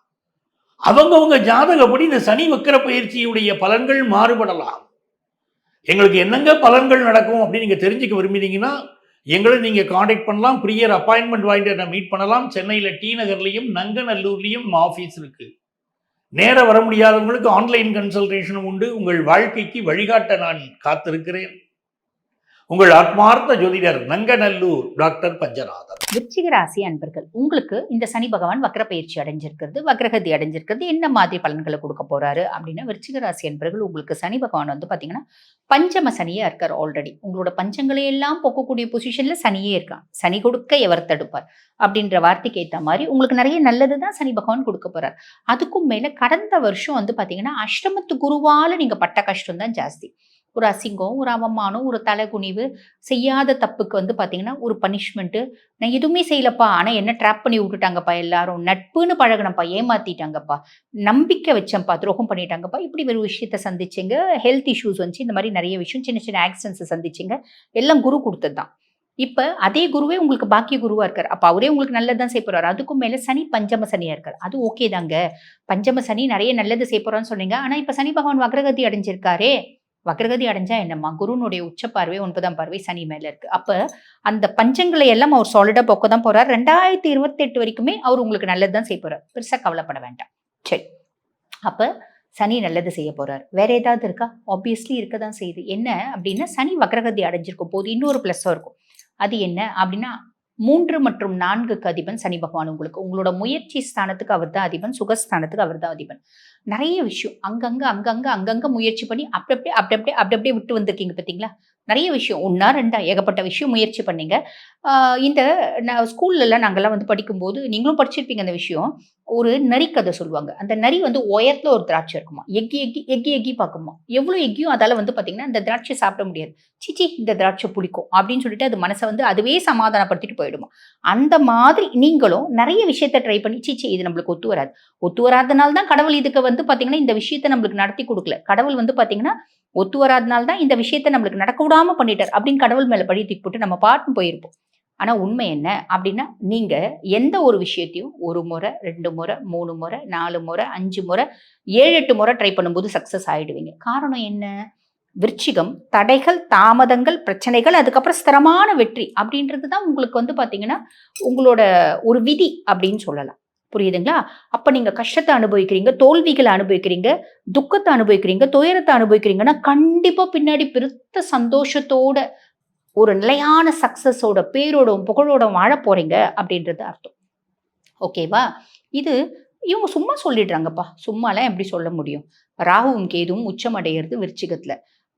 அவங்கவுங்க ஜாதகப்படி இந்த சனி வக்கர பயிற்சியுடைய பலன்கள் மாறுபடலாம். எங்களுக்கு என்னங்க பலன்கள் நடக்கும் அப்படின்னு நீங்க தெரிஞ்சுக்க விரும்பினீங்கன்னா எங்களை நீங்க காண்டாக்ட் பண்ணலாம். ப்ரியர் அப்பாயின்மெண்ட் வாங்கிட்டு என்ன மீட் பண்ணலாம். சென்னையில் டி நகர்லையும் நங்கநல்லூர்லையும் ஆஃபீஸ் இருக்கு. நேர வர முடியாதவங்களுக்கு ஆன்லைன் கன்சல்டேஷனும் உண்டு. உங்கள் வாழ்க்கைக்கு வழிகாட்ட நான் காத்திருக்கிறேன். உங்கள் ஆத்மார்த்த ஜோதிடர் நங்கநல்லூர் டாக்டர் பஞ்சநாதன். விருச்சிக ராசி அன்பர்கள், உங்களுக்கு இந்த சனி பகவான் வக்ர பயிற்சி அடைஞ்சிருக்கிறது, வக்ரகதி அடைஞ்சிருக்கிறது, என்ன மாதிரி பலன்களை கொடுக்க போறாரு அப்படின்னா, விருச்சிக ராசி அன்பர்கள் உங்களுக்கு சனி பகவான் வந்து பாத்தீங்கன்னா பஞ்சம சனியா இருக்கார். ஆல்ரெடி உங்களோட பஞ்சங்களை எல்லாம் போக்கக்கூடிய பொசிஷன்ல சனியே இருக்கான். சனி கொடுக்க எவர் தடுப்பார் அப்படின்ற வார்த்தைக்கு ஏற்ற மாதிரி உங்களுக்கு நிறைய நல்லதுதான் சனி பகவான் கொடுக்க போறார். அதுக்கும் மேல கடந்த வருஷம் வந்து பாத்தீங்கன்னா அஷ்டமத்து குருவால நீங்க பட்ட கஷ்டம் தான் ஜாஸ்தி. ஒரு அசிங்கம், ஒரு அவமானம், ஒரு தலைகுனிவு, செய்யாத தப்புக்கு வந்து பாத்தீங்கன்னா ஒரு பனிஷ்மெண்ட்டு. நான் எதுவுமே செய்யலப்பா, ஆனா என்ன ட்ராப் பண்ணி விட்டுட்டாங்கப்பா, எல்லாரும் நட்புன்னு பழகினப்பா, ஏமாத்திட்டாங்கப்பா, நம்பிக்கை வச்சேன்ப்பா, துரோகம் பண்ணிட்டாங்கப்பா, இப்படி ஒரு விஷயத்த சந்திச்சிங்க. ஹெல்த் இஷ்யூஸ் வந்துச்சு, இந்த மாதிரி நிறைய விஷயம், சின்ன சின்ன ஆக்சிடென்ட்ஸை சந்திச்சிங்க. எல்லாம் குரு கொடுத்தது தான். இப்ப அதே குருவே உங்களுக்கு பாக்கிய குருவா இருக்காரு. அப்ப அவரே உங்களுக்கு நல்லதான் செய்ய போறாரு. அதுக்கும் மேல சனி பஞ்சம சனியா இருக்காரு. அது ஓகே தாங்க. பஞ்சம சனி நிறைய நல்லது செய்ய போறான்னு சொன்னீங்க. ஆனா இப்ப சனி பகவான் வக்ரகதி அடைஞ்சிருக்காரே. வக்ரகதி அடைஞ்சா என்னம்மா, குருனுடைய உச்ச பார்வை 9ஆம் பார்வை சனி மேல இருக்கு. அப்ப அந்த பஞ்சங்களை எல்லாம் அவர் சாலிடா போக்க தான் போறார். 2028 வரைக்குமே அவர் உங்களுக்கு நல்லதுதான் செய்ய போறார். பெருசா கவலைப்பட வேண்டாம். சரி, அப்ப சனி நல்லது செய்ய போறார். வேற ஏதாவது இருக்கா? ஆப்வியஸ்லி இருக்கதான் செய்யுது. என்ன அப்படின்னா, சனி வக்ரகதி அடைஞ்சிருக்கும் போது இன்னொரு பிளஸ்ஸும் இருக்கும். அது என்ன அப்படின்னா, 3 மற்றும் 4க்கு அதிபன் சனி பகவான். உங்களோட முயற்சி ஸ்தானத்துக்கு அவர் தான் அதிபன், சுகஸ்தானத்துக்கு அவர் தான் அதிபன். நிறைய விஷயம் அங்கங்க முயற்சி பண்ணி அப்படியே விட்டு வந்திருக்கீங்க பார்த்தீங்களா? நிறைய விஷயம், 1 2 ஏகப்பட்ட விஷயம் முயற்சி பண்ணீங்க. இந்த ஸ்கூல்லலாம் நாங்கள்லாம் வந்து படிக்கும்போது நீங்களும் படிச்சிருப்பீங்க அந்த விஷயம். ஒரு நரி கதை சொல்லுவாங்க. அந்த நரி வந்து உயரத்துல ஒரு திராட்சை இருக்குமா, எக்கி பார்க்குமா. எவ்வளோ எக்கியும் அதால வந்து பார்த்தீங்கன்னா இந்த திராட்சை சாப்பிட முடியாது. சிச்சி இந்த திராட்சை பிடிக்கும் அப்படின்னு சொல்லிட்டு அது மனசை வந்து அதுவே சமாதானப்படுத்திட்டு போயிடுமா. அந்த மாதிரி நீங்களும் நிறைய விஷயத்த ட்ரை பண்ணி சிச்சி இது நம்மளுக்கு ஒத்து வராதனால தான் கடவுள் இதுக்கு வந்து பார்த்தீங்கன்னா இந்த விஷயத்த நம்மளுக்கு நடத்தி கொடுக்கல. கடவுள் வந்து பார்த்தீங்கன்னா ஒத்து வராதனால தான் இந்த விஷயத்த நம்மளுக்கு நடக்க விடாம பண்ணிட்டார் அப்படின்னு கடவுள் மேல பழி தூக்கி போட்டு நம்ம பாட்டு போயிருப்போம். ஆனா உண்மை என்ன அப்படின்னா, நீங்க எந்த ஒரு விஷயத்தையும் 1 முறை 2 முறை 3 முறை 4 முறை 5 முறை 7 8 முறை ட்ரை பண்ணும்போது சக்சஸ் ஆயிடுவீங்க. காரணம் என்ன? விருச்சிகம் தடைகள், தாமதங்கள், பிரச்சனைகள், அதுக்கப்புறம் ஸ்திரமான வெற்றி அப்படின்றது தான் உங்களுக்கு வந்து பாத்தீங்கன்னா உங்களோட ஒரு விதி அப்படின்னு சொல்லலாம். புரியுதுங்களா? அப்ப நீங்க கஷ்டத்தை அனுபவிக்கிறீங்க, தோல்விகளை அனுபவிக்கிறீங்க, துக்கத்தை அனுபவிக்கிறீங்க, துயரத்தை அனுபவிக்கிறீங்கன்னா கண்டிப்பா பின்னாடி பெருத்த சந்தோஷத்தோட ஒரு நிலையான சக்சஸோட பேரோட புகழோட வாழ போறீங்க அப்படின்றது அர்த்தம். ஓகேவா? இது இவங்க சும்மா சொல்லிடுறாங்கப்பா. சும்மாலாம் எப்படி சொல்ல முடியும்? ராகுவும் கேதுவும் உச்சம் அடையிறது விருச்சிகத்துல.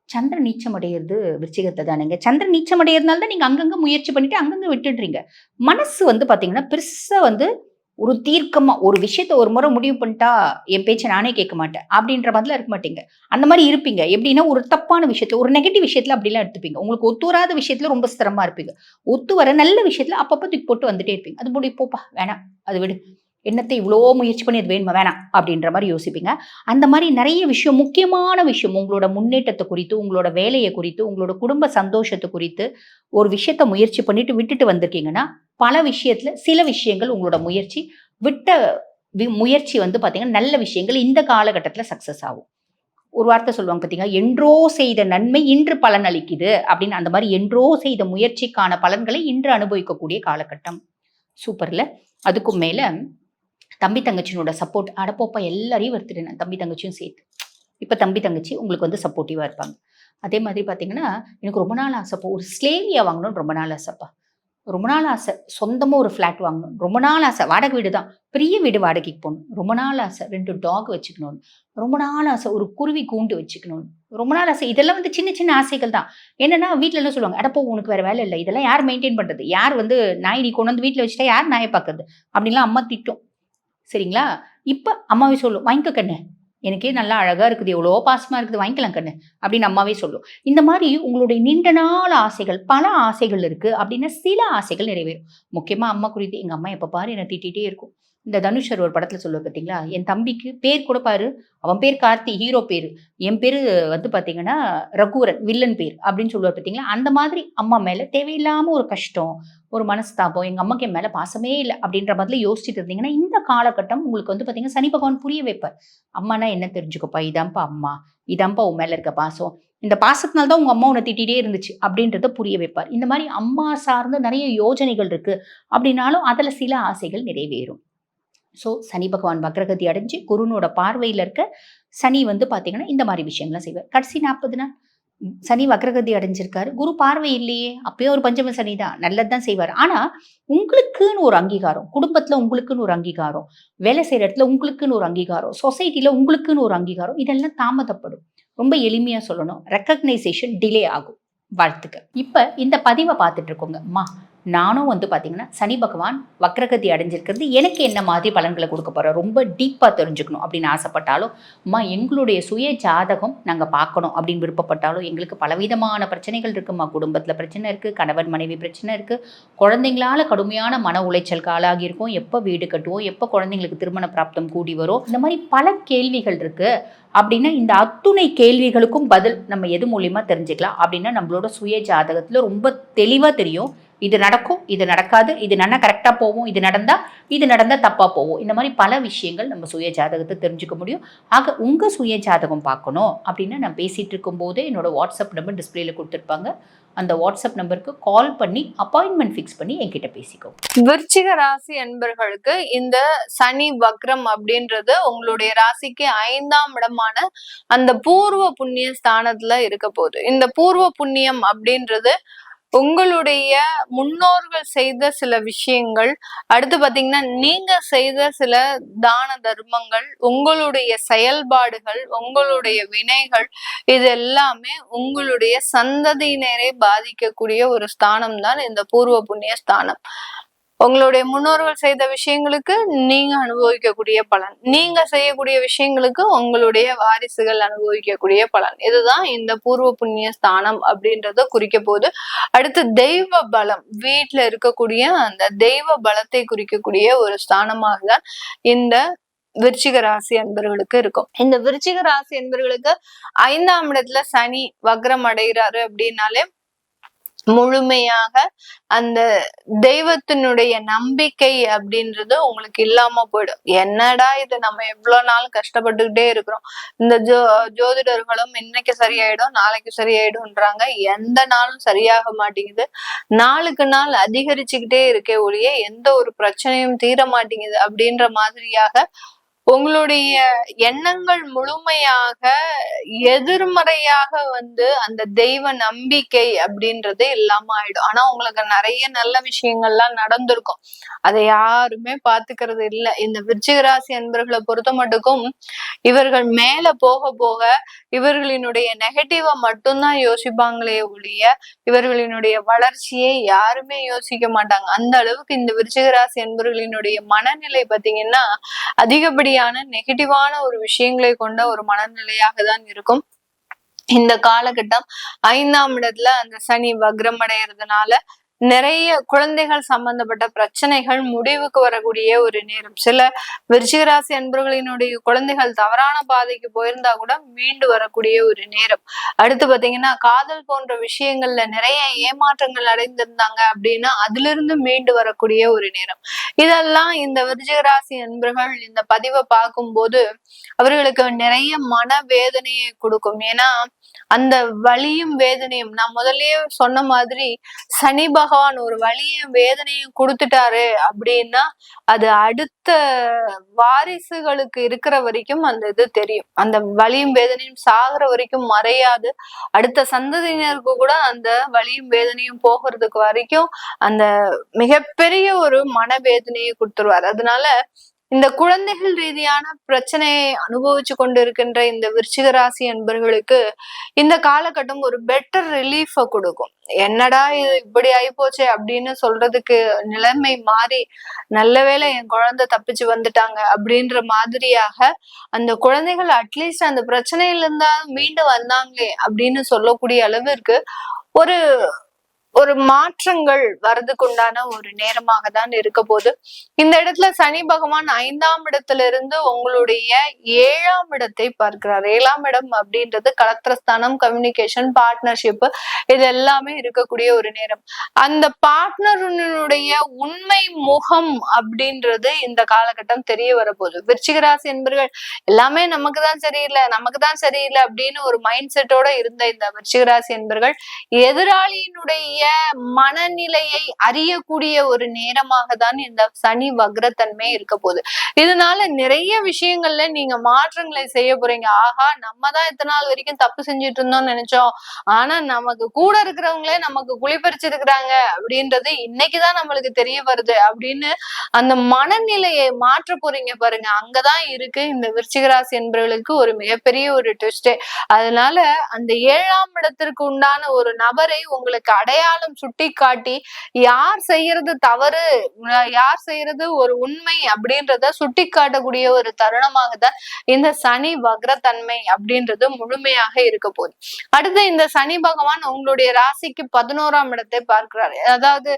சந்திரன் நீச்சம் அடையிறது விருச்சிகத்தை தானேங்க. சந்திரன் நீச்சம் அடையிறதுனால தான் நீங்க அங்கங்க முயற்சி பண்ணிட்டு அங்கங்க விட்டுடுறீங்க. மனசு வந்து பாத்தீங்கன்னா பெருசா வந்து ஒரு தீர்க்கமா ஒரு விஷயத்த ஒரு முறை முடிவு பண்ணிட்டா என் பேச்ச நானே கேட்க மாட்டேன் அப்படின்ற மாதிரிலாம் இருக்க மாட்டீங்க. அந்த மாதிரி இருப்பீங்க. எப்படின்னா ஒரு தப்பான விஷயத்துல ஒரு நெகட்டிவ் விஷயத்துல அப்படிலாம் எடுத்துப்பீங்க. உங்களுக்கு ஒத்து வராத விஷயத்துல ரொம்ப ஸ்திரமா இருப்பீங்க. ஒத்து வர நல்ல விஷயத்துல அப்பப்ப தூக்கி போட்டு வந்துட்டே இருப்பீங்க. அது முடி போப்பா வேணாம் அது விடு. என்னத்தை இவ்வளோ முயற்சி பண்ணி அது வேணுமா வேணாம் அப்படின்ற மாதிரி யோசிப்பீங்க. அந்த மாதிரி நிறைய விஷயம் முக்கியமான விஷயம் உங்களோட முன்னேற்றத்தை குறித்து, உங்களோட வேலையை குறித்து, உங்களோட குடும்ப சந்தோஷத்தை குறித்து ஒரு விஷயத்த முயற்சி பண்ணிட்டு விட்டுட்டு வந்திருக்கீங்கன்னா, பல விஷயத்துல சில விஷயங்கள் உங்களோட முயற்சி விட்ட முயற்சி வந்து பாத்தீங்கன்னா நல்ல விஷயங்கள் இந்த காலகட்டத்துல சக்சஸ் ஆகும். ஒரு வார்த்தை சொல்லுவாங்க பாத்தீங்கன்னா, என்றோ செய்த நன்மை இன்று பலன் அளிக்குது அப்படின்னு. அந்த மாதிரி என்றோ செய்த முயற்சிக்கான பலன்களை இன்று அனுபவிக்கக்கூடிய காலகட்டம். சூப்பர்ல. அதுக்கும் மேல தம்பி தங்கச்சியோட சப்போர்ட் அடப்போப்பா எல்லாரையும் வருத்திட்டேன் தம்பி தங்கச்சியும் சேர்த்து. இப்ப தம்பி தங்கச்சி உங்களுக்கு வந்து சப்போர்ட்டிவா இருப்பாங்க. அதே மாதிரி பாத்தீங்கன்னா எனக்கு ரொம்ப நாள் ஆசைப்பா ஒரு ஸ்லேவியா வாங்கணும்னு ரொம்ப நாள் ஆசைப்பா. ரொம்ப நாள் ஆசை. சொந்தமா ஒரு ஃப்ளாட் வாங்கணும். ரொம்ப நாள் ஆசை. வாடகை வீடு தான். பெரிய வீடு வாடகைக்கு போகணும். ரொம்ப நாள் ஆசை. 2 டாக் வச்சுக்கணும்னு. ரொம்ப நாள் ஆசை. ஒரு குருவி கூண்டு வச்சுக்கணும்னு. ரொம்ப நாள் ஆசை. இதெல்லாம் வந்து சின்ன சின்ன ஆசைகள் தான். என்னன்னா வீட்ல என்ன சொல்லுவாங்க, "அட போ உனக்கு வேற வேலை இல்ல. இதெல்லாம் யார் மெயின்டெயின் பண்றது? யார் வந்து நாய் நீ கொண்டு வந்து வீட்ல வச்சுட்டா யார் நாய பார்க்கறது?" அப்படின்லாம் அம்மா திட்டும். சரிங்களா? இப்ப அம்மாவே சொல்லும், "வாங்கிக்க கண்ணு. எனக்கே நல்லா அழகா இருக்குது. எவ்வளோ பாசமா இருக்குது. வாங்கிக்கலாம் கண்ணு." அப்படின்னு அம்மாவே சொல்லும். இந்த மாரி உங்களுடைய நீண்ட நாள் ஆசைகள், பல ஆசைகள் இருக்கு அப்படின்னா, சில ஆசைகள் நிறைவேறும். முக்கியமா அம்மா குறித்து எங்க அம்மா எப்ப பாரு என்ன திட்டிட்டே இருக்கும். இந்த தனுஷர் ஒரு படத்துல சொல்லுவாரு பார்த்தீங்களா? என் தம்பிக்கு பேர் கூட பாரு, அவன் பேர் கார்த்தி ஹீரோ பேரு. என் பேரு வந்து பார்த்தீங்கன்னா, ரகுவரன் வில்லன் பேர் அப்படின்னு சொல்லுவாரு பார்த்தீங்களா? அந்த மாதிரி அம்மா மேல தேவையில்லாம ஒரு கஷ்டம், ஒரு மனஸ்தாபம், எங்க அம்மாக்கு என் மேல பாசமே இல்ல அப்படின்ற மாதிரில யோசிச்சுட்டு இருந்தீங்கன்னா, இந்த காலகட்டம் உங்களுக்கு வந்து பார்த்தீங்கன்னா, சனி பகவான் புரிய வைப்பார். அம்மானா என்ன தெரிஞ்சுக்கோப்பா, இதான்ப்பா அம்மா. இதான்ப்பா உன் மேல இருக்க பாசம். இந்த பாசத்தினால தான் உங்க அம்மா உன்ன திட்டிட்டே இருந்துச்சு அப்படின்றத புரிய வைப்பார். இந்த மாரி அம்மா சார்ந்த நெறைய யோஜனைகள் இருக்கு அப்படின்னாலும், அதுல சில ஆசைகள் நிறைவேறும். ஸோ சனி பகவான் வக்ரகதி அடைஞ்சு குருனோட பார்வையில இருக்க சனி வந்து பார்த்தீங்கன்னா, இந்த மாரி விஷயங்கள்லாம் செய்வார். கடைசி 40 நாள் சனி வக்ரகதி அடைஞ்சிருக்காரு. குரு பார்வை இல்லையே! அப்பயே ஒரு பஞ்சம சனி தான். நல்லது தான் செய்வாரு. ஆனா, உங்களுக்குன்னு ஒரு அங்கீகாரம், குடும்பத்துல உங்களுக்குன்னு ஒரு அங்கீகாரம், வேலை செய்ற இடத்துல உங்களுக்குன்னு ஒரு அங்கீகாரம், சொசைட்டில உங்களுக்குன்னு ஒரு அங்கீகாரம், இதெல்லாம் தாமதப்படும். ரொம்ப எளிமையா சொல்லணும். ரெகக்னைசேஷன் டிலே ஆகும். வாழ்த்துக்கள். இப்ப இந்த பதிவ பார்த்துட்டு இருக்கோங்க. அம்மா, நானும் வந்து பார்த்தீங்கன்னா, சனி பகவான் வக்ரகதி அடைஞ்சிருக்கிறது எனக்கு என்ன மாதிரி பலன்கள குடுக்க போறார்? ரொம்ப டீப்பா தெரிஞ்சுக்கணும் அப்படின்னு ஆசைப்பட்டாலும், அம்மா எங்களுடைய சுய ஜாதகம் நாங்க பார்க்கணும் அப்படின்னு விருப்பப்பட்டாலும், எங்களுக்கு பலவிதமான பிரச்சனைகள் இருக்கும்மா. குடும்பத்தில பிரச்சனை இருக்கு, கணவன் மனைவி பிரச்சனை இருக்கு, குழந்தைங்களால கடுமையான மன உளைச்சலுக்கு ஆளாகியிருக்கோம். எப்ப வீடு கட்டுவோம்? எப்ப குழந்தைங்களுக்கு திருமண பிராப்தம் கூடி வரும்? இந்த மாரி பல கேள்விகள் இருக்கு. அப்படின்னா, இந்த அத்துணை கேள்விகளுக்கும் பதில் நம்ம எது மூலியமா தெரிஞ்சுக்கலாம்? அப்படின்னா, நம்மளோட சுய ஜாதகத்தில ரொம்ப தெளிவா தெரியும். இது நடக்கும், இது நடக்காது, இது நடந்தா கரெக்ட்டா போவும், இது நடந்தா தப்பா போவும். இந்த மாரி பல விஷயங்கள் நம்ம சுய ஜாதகத்த தெரிஞ்சுக்க முடியும். ஆக உங்க சுய ஜாதகம் பார்க்கணும் அப்படின்னா, நான் பேசிட்டு இருக்கும்போதே என்னோட வாட்ஸ்அப் நம்பர் டிஸ்ப்ளேல குடுத்துருப்பாங்க. அந்த வாட்ஸ்அப் நம்பருக்கு கால் பண்ணி அப்பாயின்ட்மெண்ட் ஃபிக்ஸ் பண்ணி என்கிட்ட பேசிக்கோங்க. விருச்சிக ராசி அன்பர்களுக்கு இந்த சனி வக்ரம் அப்படின்றது உங்களுடைய ராசிக்கு 5ஆம் இடமான அந்த பூர்வ புண்ணிய ஸ்தானத்துல இருக்க போகுது. இந்த பூர்வ புண்ணியம் அப்படின்றது உங்களுடைய முன்னோர்கள் செய்த சில விஷயங்கள், அடுத்து பாத்தீங்கன்னா நீங்க செய்த சில தான தர்மங்கள், உங்களுடைய செயல்பாடுகள், உங்களுடைய வினைகள், இது எல்லாமே உங்களுடைய சந்ததியினரை பாதிக்கக்கூடிய ஒரு ஸ்தானம் தான் இந்த பூர்வ புண்ணிய ஸ்தானம். உங்களுடைய முன்னோர்கள் செய்த விஷயங்களுக்கு நீங்க அனுபவிக்கக்கூடிய பலன், நீங்க செய்யக்கூடிய விஷயங்களுக்கு உங்களுடைய வாரிசுகள் அனுபவிக்கக்கூடிய பலன், இதுதான் இந்த பூர்வ புண்ணிய ஸ்தானம் அப்படின்றத குறிக்க போது. அடுத்து தெய்வ பலம், வீட்டுல இருக்கக்கூடிய அந்த தெய்வ பலத்தை குறிக்கக்கூடிய ஒரு ஸ்தானமாக தான் இந்த விருச்சிக ராசி அன்பர்களுக்கு இருக்கும். இந்த விருச்சிக ராசி அன்பர்களுக்கு 5ஆம் இடத்துல சனி வக்ரம் அடைகிறாரு அப்படின்னாலே முழுமையாக அந்த தெய்வத்தினுடைய நம்பிக்கை அப்படின்றது உங்களுக்கு இல்லாம போயிடும். என்னடா இது, நம்ம எவ்வளவு நாள் கஷ்டப்பட்டுக்கிட்டே இருக்கிறோம், இந்த ஜோதிடர்களும் இன்னைக்கு சரியாயிடும் நாளைக்கு சரியாயிடும்ன்றாங்க, எந்த நாளும் சரியாக மாட்டேங்குது. நாளுக்கு நாள் அதிகரிச்சுக்கிட்டே இருக்கே ஒழிய எந்த ஒரு பிரச்சனையும் தீர மாட்டேங்குது அப்படின்ற மாதிரியாக உங்களுடைய எண்ணங்கள் முழுமையாக எதிர்மறையாக அந்த தெய்வ நம்பிக்கை அப்படின்றது இல்லாம ஆயிடும். ஆனா உங்களுக்கு நிறைய நல்ல விஷயங்கள்லாம் நடந்திருக்கும், அதை யாருமே பாத்துக்கிறது இல்லை. இந்த விருச்சிக ராசி அன்பர்களை பொறுத்த மட்டுக்கும் இவர்கள் மேல போக போக இவர்களினுடைய நெகட்டிவா மட்டும்தான் யோசிப்பாங்களே ஒழிய இவர்களினுடைய வளர்ச்சியை யாருமே யோசிக்க மாட்டாங்க. அந்த அளவுக்கு இந்த விருச்சிக ராசி அன்பர்களினுடைய மனநிலை பாத்தீங்கன்னா அதிகப்படியான நெகட்டிவான ஒரு விஷயங்களை கொண்ட ஒரு மனநிலையாக தான் இருக்கும். இந்த காலகட்டம் 5ஆம் இடத்துல அந்த சனி வக்ரம் அடைகிறதுனால நிறைய குழந்தைகள் சம்பந்தப்பட்ட பிரச்சனைகள் முடிவுக்கு வரக்கூடிய ஒரு நேரம். சில விருச்சிக ராசி அன்பர்களினுடைய குழந்தைகள் தவறான பாதைக்கு போயிருந்தா கூட மீண்டு வரக்கூடிய ஒரு நேரம். அடுத்து பாத்தீங்கன்னா காதல் போன்ற விஷயங்கள்ல நிறைய ஏமாற்றங்கள் அடைந்திருந்தாங்க அப்படின்னா அதுல இருந்து மீண்டு வரக்கூடிய ஒரு நேரம். இதெல்லாம் இந்த விருச்சிக ராசி அன்பர்கள் இந்த பதிவை பார்க்கும்போது அவர்களுக்கு நிறைய மனவேதனையை கொடுக்கும். ஏன்னா அந்த வலியும் வேதனையும் நான் முதல்லயே சொன்ன மாதிரி சனி பகவான் ஒரு வலியும் வேதனையும் கொடுத்துட்டாரு அப்படின்னா அது அடுத்த வாரிசுகளுக்கு இருக்கிற வரைக்கும் அந்த இது தெரியும். அந்த வலியும் வேதனையும் சாகுற வரைக்கும் மறையாது. அடுத்த சந்ததியினருக்கு கூட அந்த வலியும் வேதனையும் போகிறதுக்கு வரைக்கும் அந்த மிகப்பெரிய ஒரு மனவேதனையை கொடுத்துருவார். அதனால இந்த குழந்தைகள் ரீதியான பிரச்சனையை அனுபவிச்சு கொண்டு இருக்கின்ற இந்த விருச்சிக ராசி அன்பர்களுக்கு இந்த காலகட்டம் ஒரு பெட்டர் ரிலீஃப கொடுக்கும். என்னடா இது இப்படி ஆயிப்போச்சே அப்படின்னு சொல்றதுக்கு நிலைமை மாறி நல்ல வேளை என் குழந்தை தப்பிச்சு வந்துட்டாங்க அப்படின்ற மாதிரியாக அந்த குழந்தைகள் அட்லீஸ்ட் அந்த பிரச்சனையில இருந்தா மீண்டு வந்தாங்களே அப்படின்னு சொல்லக்கூடிய அளவிற்கு ஒரு ஒரு மாற்றங்கள் வரதுக்கு உண்டான ஒரு நேரமாக தான் இருக்க போது. இந்த இடத்துல சனி பகவான் 5ஆம் இடத்துல இருந்து உங்களுடைய 7ஆம் இடத்தை பார்க்கிறார். 7ஆம் இடம் அப்படின்றது கலத்திரஸ்தானம், கம்யூனிகேஷன், பார்ட்னர்ஷிப், இது எல்லாமே இருக்கக்கூடிய ஒரு நேரம். அந்த பார்ட்னருடைய உண்மை முகம் அப்படின்றது இந்த காலகட்டம் தெரிய வரப்போகுது. விருச்சிக ராசி என்பர்கள் எல்லாமே நமக்கு தான் சரியில்லை அப்படின்னு ஒரு மைண்ட் செட்டோட இருந்த இந்த விருச்சிக ராசி என்பர்கள் எதிராளியினுடைய மனநிலையை அறியக்கூடிய ஒரு நேரமாக தான் இந்த சனி வக்ரத்தன்மை இருக்க போகுது. இதனால நிறைய விஷயங்கள்ல நீங்க மாற்றங்களை செய்ய போறீங்க. ஆஹா, நம்ம தான் இத்தனை நாள் வரைக்கும் தப்பு செஞ்சுட்டு இருந்தோம்னு நினைச்சோம், ஆனா நமக்கு கூட இருக்கிறவங்களே நமக்கு குளிப்பறிச்சிருக்கிறாங்க அப்படின்றது இன்னைக்குதான் நம்மளுக்கு தெரிய வருது அப்படின்னு அந்த மனநிலையை மாற்ற போறீங்க பாருங்க. அங்கதான் இருக்கு இந்த விருச்சிக ராசி என்பவர்களுக்கு ஒரு மிகப்பெரிய ஒரு ட்விஸ்டே. அதனால அந்த 7ஆம் இடத்திற்கு உண்டான ஒரு நபரை உங்களுக்கு அடையாளம் சுட்டி காட்டி யார் செய்யறது தவறு, யார் செய்யறது ஒரு உண்மை அப்படின்றத சுட்டி காட்டக்கூடிய ஒரு தருணமாக தான் இந்த சனி வக்ரத்தன்மை அப்படின்றது முழுமையாக இருக்க போகுது. அடுத்து இந்த சனி பகவான் உங்களுடைய ராசிக்கு 11ஆம் இடத்தை பார்க்கிறாரு. அதாவது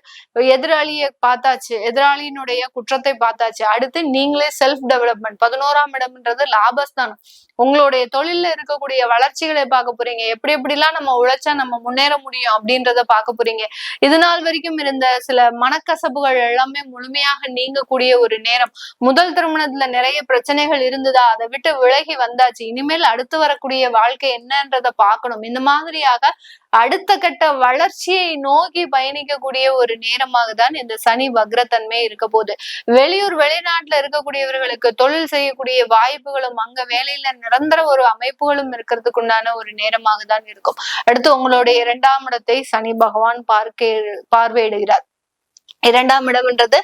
எதிராளியை பார்த்தாச்சு, எதிராளியினுடைய குற்றத்தை பார்த்தாச்சு. அடுத்து நீங்களே செல்ஃப் டெவலப்மெண்ட். 11ஆம் இடம்ன்றது லாபஸ்தானம். உங்களுடைய தொழில இருக்கக்கூடிய வளர்ச்சிகளை பார்க்க போறீங்க. எப்படிலாம் நம்ம உழைச்சா நம்ம முன்னேற முடியும் அப்படின்றத பார்க்க போறீங்க. இது நாள் வரைக்கும் இருந்த சில மனக்கசப்புகள் எல்லாமே முழுமையாக நீங்கக்கூடிய ஒரு நேரம். முதல் திருமணத்துல நிறைய பிரச்சனைகள் இருந்ததா, அதை விட்டு விலகி வந்தாச்சு. இனிமேல் அடுத்து வரக்கூடிய வாழ்க்கை என்னன்றத பார்க்கணும். இந்த மாதிரியாக அடுத்த கட்ட வளர்ச்சியை நோக்கி பயணிக்கக்கூடிய ஒரு நேரமாக தான் இந்த சனி வக்ரத்தன்மை இருக்க போகுது. வெளியூர் வெளிநாட்டுல இருக்கக்கூடியவர்களுக்கு தொழில் செய்யக்கூடிய வாய்ப்புகளும் அங்க வேலையில நிரந்தர ஒரு அமைப்புகளும் இருக்கிறதுக்கு உண்டான ஒரு நேரமாக தான் இருக்கும். அடுத்து உங்களுடைய 2ஆம் இடத்தை சனி பகவான் பார்வையிடுகிறார். 2ஆம் இடம்ன்றது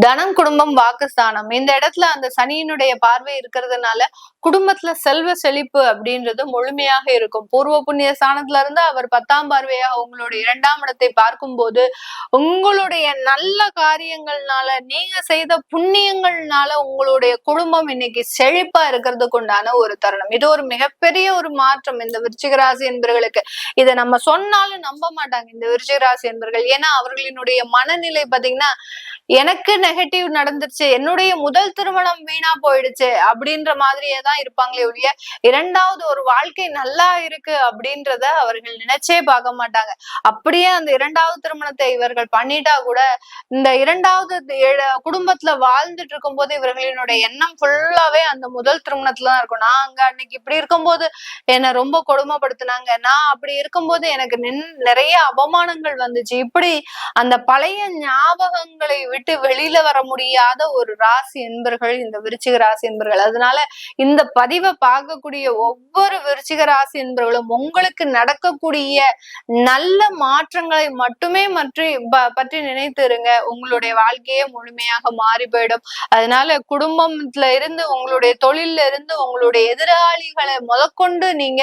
தனம், குடும்பம், வாக்குஸ்தானம். இந்த இடத்துல அந்த சனியினுடைய பார்வை இருக்கிறதுனால குடும்பத்துல செல்வ செழிப்பு அப்படின்றது முழுமையாக இருக்கும். பூர்வ புண்ணிய ஸ்தானத்துல இருந்து அவர் 10ஆம் பார்வையாக உங்களுடைய 2ஆம் இடத்தை பார்க்கும் போது உங்களுடைய நல்ல காரியங்கள்னால, நீங்க செய்த புண்ணியங்கள்னால உங்களுடைய குடும்பம் இன்னைக்கு செழிப்பா இருக்கிறதுக்கு உண்டான ஒரு தருணம். இது ஒரு மிகப்பெரிய ஒரு மாற்றம் இந்த விருச்சிக ராசி என்பர்களுக்கு. இதை நம்ம சொன்னாலும் நம்ப மாட்டாங்க இந்த விருச்சிக ராசி என்பர்கள். ஏன்னா அவர்களினுடைய மனநிலை பாத்தீங்கன்னா, எனக்கு நெகட்டிவ் நடந்துருச்சு, என்னுடைய முதல் திருமணம் வீணா போயிடுச்சு அப்படின்ற மாதிரியே தான் இருப்பாங்களே ஒழிய 2வது ஒரு வாழ்க்கை நல்லா இருக்கு அப்படின்றத அவர்கள் நினைச்சே பார்க்க மாட்டாங்க. அப்படியே அந்த 2வது திருமணத்தை இவர்கள் பண்ணிட்டா கூட இந்த 2வது குடும்பத்துல வாழ்ந்துட்டு இருக்கும் போது இவர்களினுடைய எண்ணம் ஃபுல்லாவே அந்த முதல் திருமணத்துலதான் இருக்கும். நான் அங்க அன்னைக்கு இப்படி இருக்கும்போது என்னை ரொம்ப கொடுமைப்படுத்தினாங்க, நான் அப்படி இருக்கும்போது எனக்கு நிறைய அவமானங்கள் வந்துச்சு, இப்படி அந்த பழைய ஞாபகங்களை விட்டு வெளியில வர முடியாத ஒரு ராசி என்பர்கள் இந்த விருச்சிக ராசி என்பர்கள். அதனால இந்த பதிவை பார்க்கக்கூடிய ஒவ்வொரு விருச்சிக ராசி என்பர்களும் உங்களுக்கு நடக்கக்கூடிய நல்ல மாற்றங்களை மட்டுமே பற்றி நினைத்து இருங்க. உங்களுடைய வாழ்க்கையே முழுமையாக மாறி போயிடும். அதனால குடும்பத்துல இருந்து, உங்களுடைய தொழில இருந்து, உங்களுடைய எதிராளிகளை முதற்கொண்டு நீங்க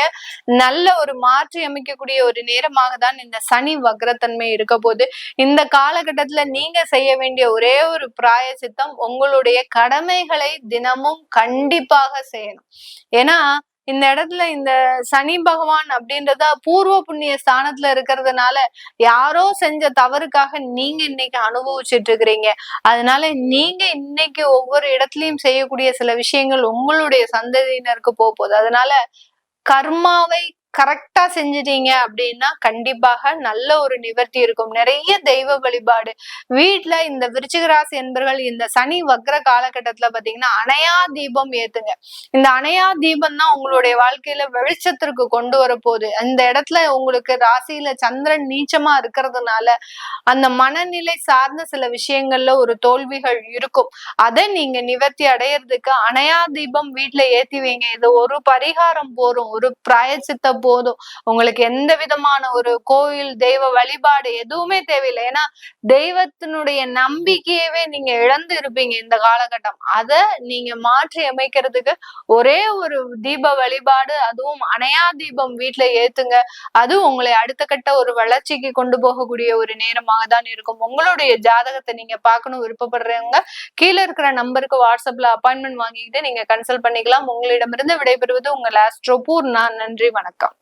நல்ல ஒரு மாற்றி அமைக்கக்கூடிய ஒரு நேரமாக தான் இந்த சனி வக்ரத்தன்மை இருக்க போது. இந்த காலகட்டத்துல நீங்க செய்ய வேண்டிய ஒரே ஒரு பிராயசித்தம், உங்களுடைய கடமைகளை தினமும் கண்டிப்பாக செய்யணும். ஏன்னா இந்த இடத்துல இந்த சனி பகவான் அப்படின்றத பூர்வ புண்ணிய ஸ்தானத்துல இருக்கிறதுனால யாரோ செஞ்ச தவறுக்காக நீங்க இன்னைக்கு அனுபவிச்சுட்டு இருக்கிறீங்க. அதனால நீங்க இன்னைக்கு ஒவ்வொரு இடத்துலயும் செய்யக்கூடிய சில விஷயங்கள் உங்களுடைய சந்ததியினருக்கு போகுது. அதனால கர்மாவை கரெக்டா செஞ்சிட்டீங்க அப்படின்னா கண்டிப்பாக நல்ல ஒரு நிவர்த்தி இருக்கும். நிறைய தெய்வ வழிபாடு வீட்டுல இந்த விருச்சிக ராசி என்பர்கள் இந்த சனி வக்ர காலகட்டத்துல பாத்தீங்கன்னா அணையா தீபம் ஏத்துங்க. இந்த அணையா தீபம் தான் உங்களுடைய வாழ்க்கையில வெளிச்சத்திற்கு கொண்டு வர போகுது. அந்த இடத்துல உங்களுக்கு ராசியில சந்திரன் நீச்சமா இருக்கிறதுனால அந்த மனநிலை சார்ந்த சில விஷயங்கள்ல ஒரு தோல்விகள் இருக்கும். அதை நீங்க நிவர்த்தி அடையிறதுக்கு அணையா தீபம் வீட்டுல ஏத்தி வைங்க. இது ஒரு பரிகாரம் போதும், ஒரு பிராயச்சித்த போதும். உங்களுக்கு எந்த விதமான ஒரு கோயில் தெய்வ வழிபாடு எதுவுமே தேவையில்லை. ஏன்னா தெய்வத்தினுடைய நம்பிக்கையவே நீங்க இழந்து இருப்பீங்க இந்த காலகட்டம். அதை நீங்க மாற்றி அமைக்கிறதுக்கு ஒரே ஒரு தீப வழிபாடு, அதுவும் அணையா தீபம் வீட்டுல ஏத்துங்க. அது உங்களை அடுத்த கட்ட ஒரு வளர்ச்சிக்கு கொண்டு போகக்கூடிய ஒரு நேரமாக தான் இருக்கும். உங்களுடைய ஜாதகத்தை நீங்க பார்க்கணும் விருப்பப்படுறவங்க கீழே இருக்கிற நம்பருக்கு வாட்ஸ்அப்ல அப்பாயின்மெண்ட் வாங்கிக்கிட்டு நீங்க கன்சல்ட் பண்ணிக்கலாம். உங்களிடமிருந்து விடைபெறுவது உங்கள் ஆஸ்ட்ரோ பூர்ணா. நன்றி, வணக்கம்.